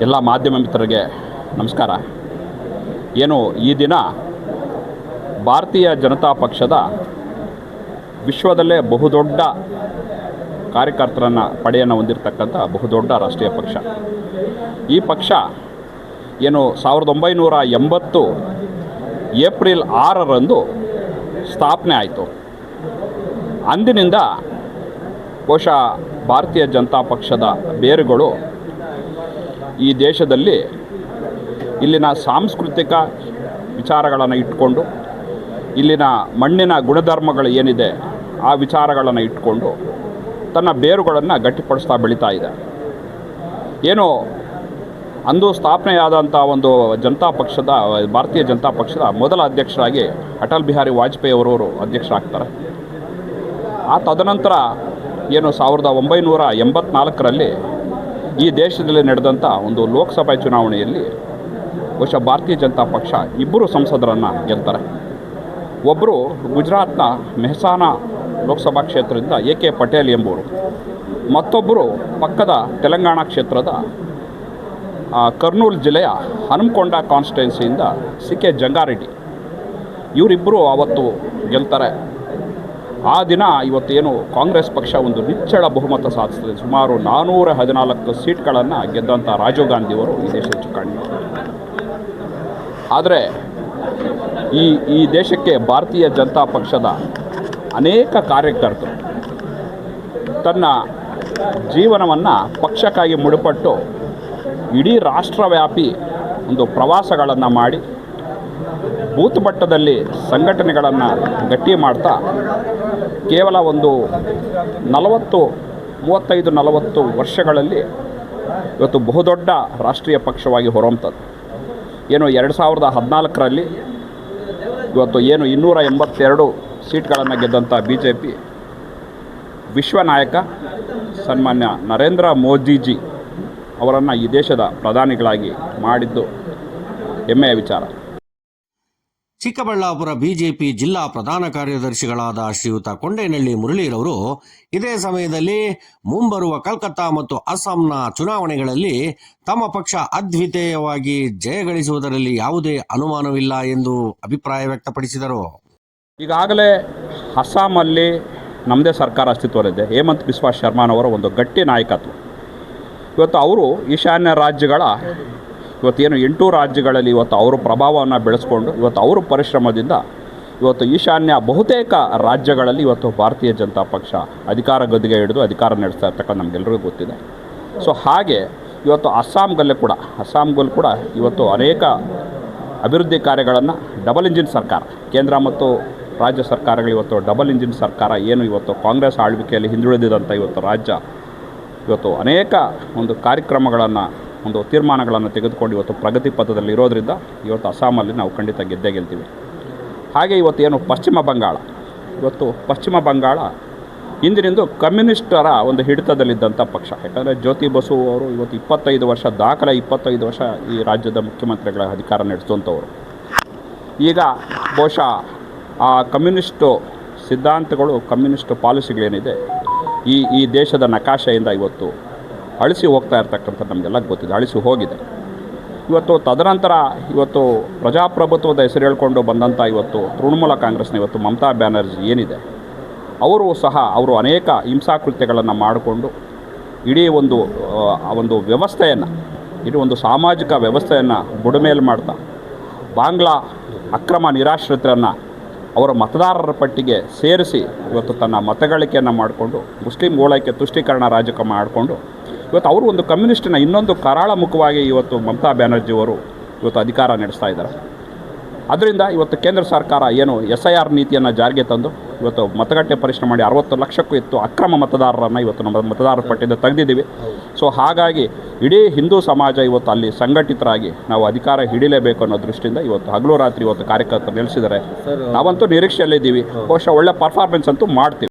ಎಲ್ಲ ಮಾಧ್ಯಮ ಮಿತ್ರರಿಗೆ ನಮಸ್ಕಾರ. ಏನು ಈ ದಿನ ಭಾರತೀಯ ಜನತಾ ಪಕ್ಷದ ವಿಶ್ವದಲ್ಲೇ ಬಹುದೊಡ್ಡ ಕಾರ್ಯಕರ್ತರನ್ನು ಪಡೆಯನ್ನು ಹೊಂದಿರತಕ್ಕಂಥ ಬಹುದೊಡ್ಡ ರಾಷ್ಟ್ರೀಯ ಪಕ್ಷ. ಈ ಪಕ್ಷ ಏನು 1980 ಏಪ್ರಿಲ್ 6ರಂದು ಸ್ಥಾಪನೆ ಆಯಿತು. ಅಂದಿನಿಂದ ಬಹುಶಃ ಭಾರತೀಯ ಜನತಾ ಪಕ್ಷದ ಬೇರುಗಳು ಈ ದೇಶದಲ್ಲಿ ಇಲ್ಲಿನ ಸಾಂಸ್ಕೃತಿಕ ವಿಚಾರಗಳನ್ನು ಇಟ್ಕೊಂಡು, ಇಲ್ಲಿನ ಮಣ್ಣಿನ ಗುಣಧರ್ಮಗಳು ಏನಿದೆ ಆ ವಿಚಾರಗಳನ್ನು ಇಟ್ಕೊಂಡು ತನ್ನ ಬೇರುಗಳನ್ನು ಗಟ್ಟಿಪಡಿಸ್ತಾ ಬೆಳೀತಾ ಇದೆ. ಏನು ಅಂದು ಸ್ಥಾಪನೆಯಾದಂಥ ಒಂದು ಭಾರತೀಯ ಜನತಾ ಪಕ್ಷದ ಮೊದಲ ಅಧ್ಯಕ್ಷರಾಗಿ ಅಟಲ್ ಬಿಹಾರಿ ವಾಜಪೇಯಿ ಅವರವರು ಅಧ್ಯಕ್ಷರಾಗ್ತಾರೆ. ಆ ತದನಂತರ ಏನು 1984ರಲ್ಲಿ ಈ ದೇಶದಲ್ಲಿ ನಡೆದಂಥ ಒಂದು ಲೋಕಸಭಾ ಚುನಾವಣೆಯಲ್ಲಿ ಬಹುಶಃ ಭಾರತೀಯ ಜನತಾ ಪಕ್ಷ 2 ಸಂಸದರನ್ನು ಗೆಲ್ತಾರೆ. ಒಬ್ಬರು ಗುಜರಾತ್ನ ಮೆಹಸಾನಾ ಲೋಕಸಭಾ ಕ್ಷೇತ್ರದಿಂದ AK ಪಟೇಲ್ ಎಂಬುವರು, ಮತ್ತೊಬ್ಬರು ಪಕ್ಕದ ತೆಲಂಗಾಣ ಕ್ಷೇತ್ರದ ಕರ್ನೂಲ್ ಜಿಲ್ಲೆಯ ಹನುಮಕೊಂಡ ಕಾನ್ಸ್ಟಿಟ್ಯೂನ್ಸಿಯಿಂದ CK ಜಂಗಾರೆಡ್ಡಿ. ಇವರಿಬ್ಬರು ಆವತ್ತು ಗೆಲ್ತಾರೆ. ಆ ದಿನ ಇವತ್ತೇನು ಕಾಂಗ್ರೆಸ್ ಪಕ್ಷ ಒಂದು ನಿಚ್ಚಳ ಬಹುಮತ ಸಾಧಿಸ್ತದೆ. ಸುಮಾರು 414 ಸೀಟ್ಗಳನ್ನು ಗೆದ್ದಂಥ ರಾಜೀವ್ ಗಾಂಧಿಯವರು ಈ ದೇಶದ ಚುಕ್ಕಾಣಿ. ಆದರೆ ಈ ದೇಶಕ್ಕೆ ಭಾರತೀಯ ಜನತಾ ಪಕ್ಷದ ಅನೇಕ ಕಾರ್ಯಕರ್ತರು ತನ್ನ ಜೀವನವನ್ನು ಪಕ್ಷಕ್ಕಾಗಿ ಮುಡಿಪಟ್ಟು ಇಡೀ ರಾಷ್ಟ್ರವ್ಯಾಪಿ ಒಂದು ಪ್ರವಾಸಗಳನ್ನು ಮಾಡಿ ಬೂತ್ ಮಟ್ಟದಲ್ಲಿ ಸಂಘಟನೆಗಳನ್ನು ಗಟ್ಟಿ ಮಾಡ್ತಾ ಕೇವಲ ಒಂದು 35-40 ವರ್ಷಗಳಲ್ಲಿ ಇವತ್ತು ಬಹುದೊಡ್ಡ ರಾಷ್ಟ್ರೀಯ ಪಕ್ಷವಾಗಿ ಹೊರಹೊಮ್ಮುತ್ತದೆ. ಏನು 2014ರಲ್ಲಿ ಇವತ್ತು ಏನು 282 ಸೀಟ್ಗಳನ್ನು ಗೆದ್ದಂಥ BJP ವಿಶ್ವ ನಾಯಕ ಸನ್ಮಾನ್ಯ ನರೇಂದ್ರ ಮೋದಿಜಿ ಅವರನ್ನು ಈ ದೇಶದ ಪ್ರಧಾನಿಗಳಾಗಿ ಮಾಡಿದ್ದು ಹೆಮ್ಮೆಯ ವಿಚಾರ. ಚಿಕ್ಕಬಳ್ಳಾಪುರ ಬಿಜೆಪಿ ಜಿಲ್ಲಾ ಪ್ರಧಾನ ಕಾರ್ಯದರ್ಶಿಗಳಾದ ಶ್ರೀಯುತ ಕೊಂಡೇನಹಳ್ಳಿ ಮುರಳೀರವರು ಇದೇ ಸಮಯದಲ್ಲಿ ಮುಂಬರುವ ಕಲ್ಕತ್ತಾ ಮತ್ತು ಅಸ್ಸಾಂನ ಚುನಾವಣೆಗಳಲ್ಲಿ ತಮ್ಮ ಪಕ್ಷ ಅದ್ವಿತೀಯವಾಗಿ ಜಯಗಳಿಸುವುದರಲ್ಲಿ ಯಾವುದೇ ಅನುಮಾನವಿಲ್ಲ ಎಂದು ಅಭಿಪ್ರಾಯ ವ್ಯಕ್ತಪಡಿಸಿದರು. ಈಗಾಗಲೇ ಅಸ್ಸಾಮಲ್ಲಿ ನಮ್ಮದೇ ಸರ್ಕಾರ ಅಸ್ತಿತ್ವದಲ್ಲಿದೆ. ಹೇಮಂತ್ ಬಿಸ್ವಾ ಶರ್ಮಾನವರ ಒಂದು ಗಟ್ಟಿ ನಾಯಕತ್ವ. ಇವತ್ತು ಅವರು ಈಶಾನ್ಯ ರಾಜ್ಯಗಳ ಇವತ್ತೇನು 8 ರಾಜ್ಯಗಳಲ್ಲಿ ಇವತ್ತು ಅವರು ಪ್ರಭಾವವನ್ನು ಬೆಳೆಸ್ಕೊಂಡು ಇವತ್ತು ಅವರು ಪರಿಶ್ರಮದಿಂದ ಇವತ್ತು ಈಶಾನ್ಯ ಬಹುತೇಕ ರಾಜ್ಯಗಳಲ್ಲಿ ಇವತ್ತು ಭಾರತೀಯ ಜನತಾ ಪಕ್ಷ ಅಧಿಕಾರ ಗದ್ದುಗೆ ಹಿಡಿದು ಅಧಿಕಾರ ನಡೆಸ್ತಾ ಇರ್ತಕ್ಕಂಥ ನಮಗೆಲ್ಲರಿಗೂ ಗೊತ್ತಿದೆ. ಸೊ ಹಾಗೆ ಇವತ್ತು ಅಸ್ಸಾಂಗಲ್ಲೂ ಕೂಡ ಇವತ್ತು ಅನೇಕ ಅಭಿವೃದ್ಧಿ ಕಾರ್ಯಗಳನ್ನು ಡಬಲ್ ಇಂಜಿನ್ ಸರ್ಕಾರ, ಕೇಂದ್ರ ಮತ್ತು ರಾಜ್ಯ ಸರ್ಕಾರಗಳು ಇವತ್ತು ಡಬಲ್ ಇಂಜಿನ್ ಸರ್ಕಾರ ಏನು ಇವತ್ತು ಕಾಂಗ್ರೆಸ್ ಆಳ್ವಿಕೆಯಲ್ಲಿ ಹಿಂದುಳಿದಿದ್ದಂಥ ಇವತ್ತು ರಾಜ್ಯ ಇವತ್ತು ಅನೇಕ ಒಂದು ಕಾರ್ಯಕ್ರಮಗಳನ್ನು ಒಂದು ತೀರ್ಮಾನಗಳನ್ನು ತೆಗೆದುಕೊಂಡು ಇವತ್ತು ಪ್ರಗತಿ ಪಥದಲ್ಲಿ ಇರೋದರಿಂದ ಇವತ್ತು ಅಸ್ಸಾಮಲ್ಲಿ ನಾವು ಖಂಡಿತ ಗೆಲ್ತೀವಿ. ಹಾಗೆ ಇವತ್ತೇನು ಪಶ್ಚಿಮ ಬಂಗಾಳ ಇಂದಿನಿಂದ ಕಮ್ಯುನಿಸ್ಟರ ಒಂದು ಹಿಡಿತದಲ್ಲಿದ್ದಂಥ ಪಕ್ಷ. ಯಾಕಂದರೆ ಜ್ಯೋತಿ ಬಸು ಅವರು ಇವತ್ತು 25 ವರ್ಷ ಈ ರಾಜ್ಯದ ಮುಖ್ಯಮಂತ್ರಿಗಳ ಅಧಿಕಾರ ನಡೆಸುವಂಥವರು. ಈಗ ಬಹುಶಃ ಆ ಕಮ್ಯುನಿಸ್ಟು ಸಿದ್ಧಾಂತಗಳು, ಕಮ್ಯುನಿಸ್ಟ್ ಪಾಲಿಸಿಗಳೇನಿದೆ ಈ ದೇಶದ ನಕಾಶೆಯಿಂದ ಇವತ್ತು ಅಳಿಸಿ ಹೋಗ್ತಾ ಇರ್ತಕ್ಕಂಥ ನಮಗೆಲ್ಲ ಗೊತ್ತಿದೆ, ಅಳಿಸಿ ಹೋಗಿದೆ. ಇವತ್ತು ತದನಂತರ ಇವತ್ತು ಪ್ರಜಾಪ್ರಭುತ್ವದ ಹೆಸರು ಹೇಳ್ಕೊಂಡು ಬಂದಂಥ ಇವತ್ತು ತೃಣಮೂಲ ಕಾಂಗ್ರೆಸ್ನ ಇವತ್ತು ಮಮತಾ ಬ್ಯಾನರ್ಜಿ ಏನಿದೆ, ಅವರು ಅನೇಕ ಹಿಂಸಾಕೃತ್ಯಗಳನ್ನು ಮಾಡಿಕೊಂಡು ಇಡೀ ಒಂದು ವ್ಯವಸ್ಥೆಯನ್ನು, ಇಡೀ ಒಂದು ಸಾಮಾಜಿಕ ವ್ಯವಸ್ಥೆಯನ್ನು ಬುಡಮೇಲು ಮಾಡ್ತಾ ಬಾಂಗ್ಲಾ ಅಕ್ರಮ ನಿರಾಶ್ರಿತರನ್ನು ಅವರ ಮತದಾರರ ಪಟ್ಟಿಗೆ ಸೇರಿಸಿ ಇವತ್ತು ತನ್ನ ಮತಗಳಿಕೆಯನ್ನು ಮಾಡಿಕೊಂಡು ಮುಸ್ಲಿಂ ಓಲೈಕೆ ತುಷ್ಟೀಕರಣ ರಾಜಕೀಯ ಮಾಡಿಕೊಂಡು ಇವತ್ತು ಅವರು ಒಂದು ಕಮ್ಯುನಿಸ್ಟಿನ ಇನ್ನೊಂದು ಕರಾಳ ಮುಖವಾಗಿ ಇವತ್ತು ಮಮತಾ ಬ್ಯಾನರ್ಜಿಯವರು ಇವತ್ತು ಅಧಿಕಾರ ನಡೆಸ್ತಾ ಇದ್ದಾರೆ. ಅದರಿಂದ ಇವತ್ತು ಕೇಂದ್ರ ಸರ್ಕಾರ ಏನು SIR ನೀತಿಯನ್ನು ಜಾರಿಗೆ ತಂದು ಇವತ್ತು ಮತಗಟ್ಟೆ ಪರಿಶ್ರಮ ಮಾಡಿ 60 ಲಕ್ಷಕ್ಕೂ ಹೆಚ್ಚು ಅಕ್ರಮ ಮತದಾರರನ್ನು ಇವತ್ತು ನಮ್ಮ ಮತದಾರರ ಪಟ್ಟಿಯಿಂದ ತೆಗೆದಿದ್ದೀವಿ. ಸೊ ಹಾಗಾಗಿ ಇಡೀ ಹಿಂದೂ ಸಮಾಜ ಇವತ್ತು ಅಲ್ಲಿ ಸಂಘಟಿತರಾಗಿ ನಾವು ಅಧಿಕಾರ ಹಿಡಿಲೇಬೇಕು ಅನ್ನೋ ದೃಷ್ಟಿಯಿಂದ ಇವತ್ತು ಹಗಲು ರಾತ್ರಿ ಇವತ್ತು ಕಾರ್ಯಕರ್ತರು ನೆಲೆಸಿದ್ದಾರೆ. ನಾವಂತೂ ನಿರೀಕ್ಷೆಯಲ್ಲಿದ್ದೀವಿ. ಬಹುಶಃ ಒಳ್ಳೆ ಪರ್ಫಾರ್ಮೆನ್ಸ್ ಅಂತೂ ಮಾಡ್ತೀವಿ.